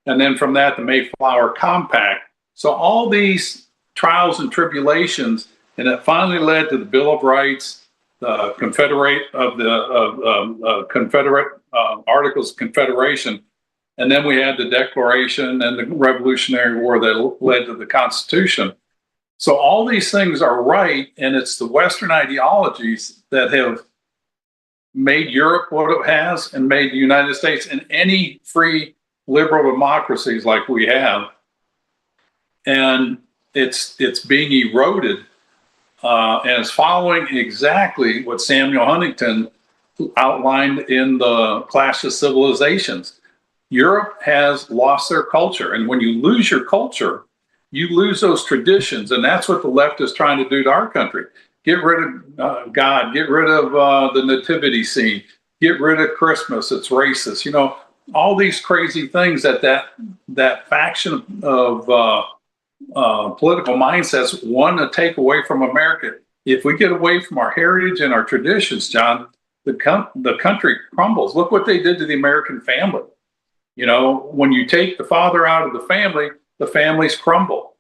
And then from that, the Mayflower Compact. So all these trials and tribulations, and it finally led to the Bill of Rights, the Confederate Articles of Confederation, and then we had the Declaration and the Revolutionary War that led to the Constitution. So all these things are right, and it's the Western ideologies that have made Europe what it has and made the United States and any free liberal democracies like we have. And it's being eroded, and it's following exactly what Samuel Huntington outlined in the Clash of Civilizations. Europe has lost their culture, and when you lose your culture, you lose those traditions, and that's what the left is trying to do to our country. Get rid of God, get rid of the nativity scene, get rid of Christmas, it's racist. All these crazy things that faction of political mindsets want to take away from America. If we get away from our heritage and our traditions, John, the country crumbles. Look what they did to the American family. When you take the father out of the families crumble.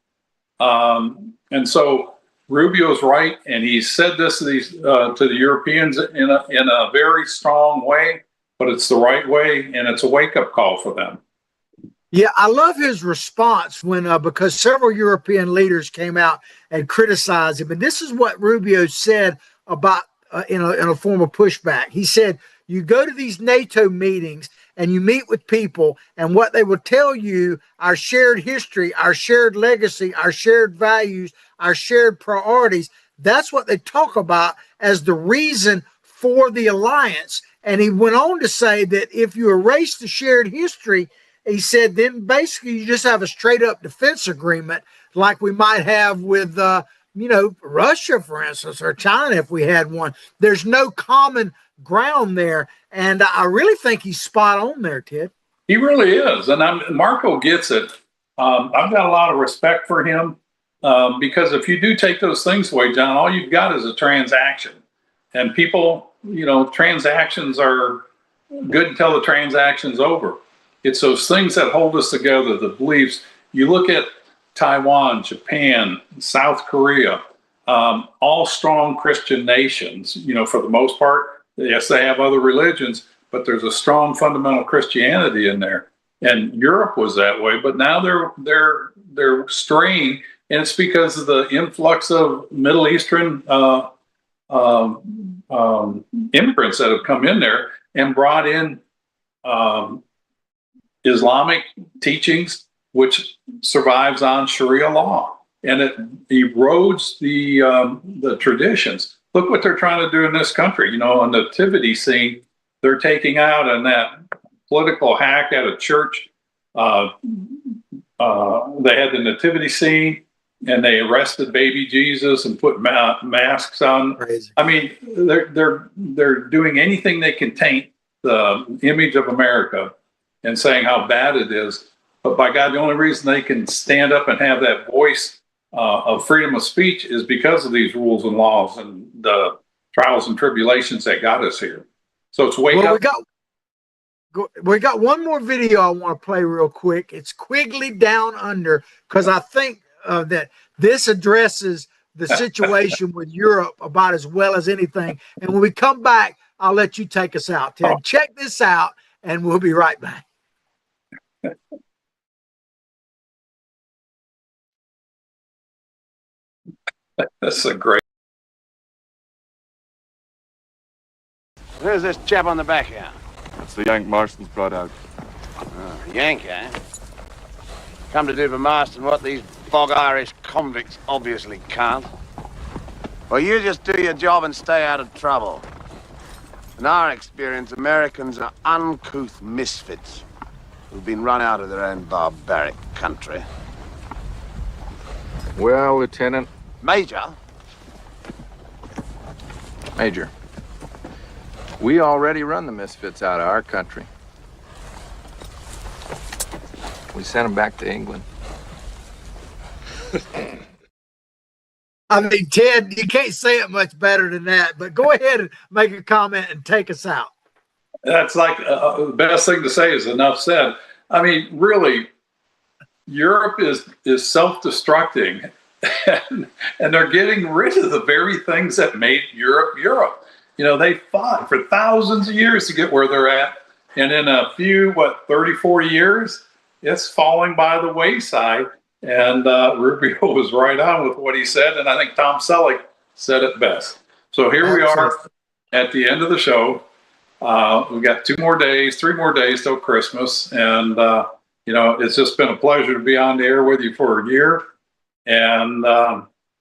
And so Rubio's right, and he said this to the Europeans in a very strong way, but it's the right way, and it's a wake-up call for them. Yeah, I love his response because several European leaders came out and criticized him. And this is what Rubio said about in a form of pushback. He said, you go to these NATO meetings and you meet with people, and what they will tell you, our shared history, our shared legacy, our shared values, our shared priorities, that's what they talk about as the reason for the alliance. And he went on to say that if you erase the shared history, he said, then basically you just have a straight up defense agreement like we might have with, Russia, for instance, or China if we had one. There's no common ground there. And I really think he's spot on there, Ted. He really is. And Marco gets it. I've got a lot of respect for him because if you do take those things away, John, all you've got is a transaction. And people, transactions are good until the transaction's over. It's those things that hold us together, the beliefs. You look at Taiwan, Japan, South Korea, all strong Christian nations, for the most part. Yes, they have other religions, but there's a strong fundamental Christianity in there. And Europe was that way, but now they're straying, and it's because of the influx of Middle Eastern immigrants that have come in there and brought in Islamic teachings, which survives on Sharia law, and it erodes the traditions. Look what they're trying to do in this country. You know, a nativity scene they're taking out, and that political hack at a church. They had the nativity scene, and they arrested baby Jesus and put masks on. Crazy. I mean, they're doing anything they can taint the image of America and saying how bad it is. But by God, the only reason they can stand up and have that voice of freedom of speech is because of these rules and laws and the trials and tribulations that got us here. So it's wake up. We got one more video I want to play real quick. It's Quigley Down Under, because I think that this addresses the situation with Europe about as well as anything. And when we come back, I'll let you take us out, Ted. Check this out, and we'll be right back. That's a great. Who's this chap on the back here? That's the Yank Marston's brought out. Oh, Yank, eh? Come to do for Marston what these bog Irish convicts obviously can't. Well, you just do your job and stay out of trouble. In our experience, Americans are uncouth misfits who've been run out of their own barbaric country. Well, Lieutenant. Major? Major. We already run the misfits out of our country. We sent them back to England. I mean, Ted, you can't say it much better than that, but go ahead and make a comment and take us out. That's like the best thing to say is enough said. I mean, really, Europe is self-destructing, and they're getting rid of the very things that made Europe Europe. You know, they fought for thousands of years to get where they're at. And in a few, 30, 40 years, it's falling by the wayside. And Rubio was right on with what he said. And I think Tom Selleck said it best. So here we are at the end of the show. We've got 3 more days till Christmas. And, you know, it's just been a pleasure to be on the air with you for a year. And,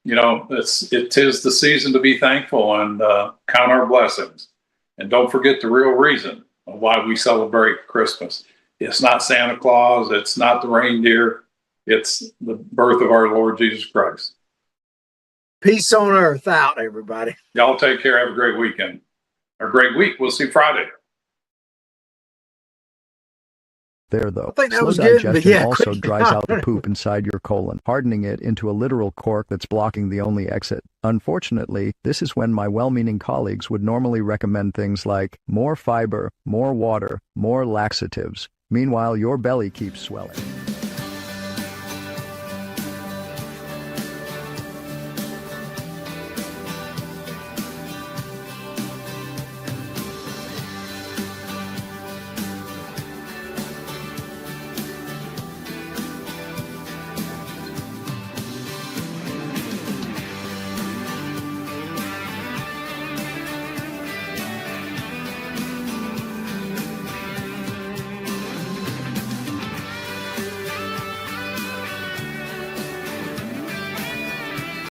you know, it is the season to be thankful and count our blessings. And don't forget the real reason of why we celebrate Christmas. It's not Santa Claus. It's not the reindeer. It's the birth of our Lord Jesus Christ. Peace on earth out, everybody. Y'all take care. Have a great weekend. Or a great week. We'll see Friday. There, though, I think that slow was good, but digestion yeah, also quick dries out the down. poop inside your colon, hardening it into a literal cork that's blocking the only exit. Unfortunately, this is when my well-meaning colleagues would normally recommend things like more fiber, more water, more laxatives. Meanwhile, your belly keeps swelling.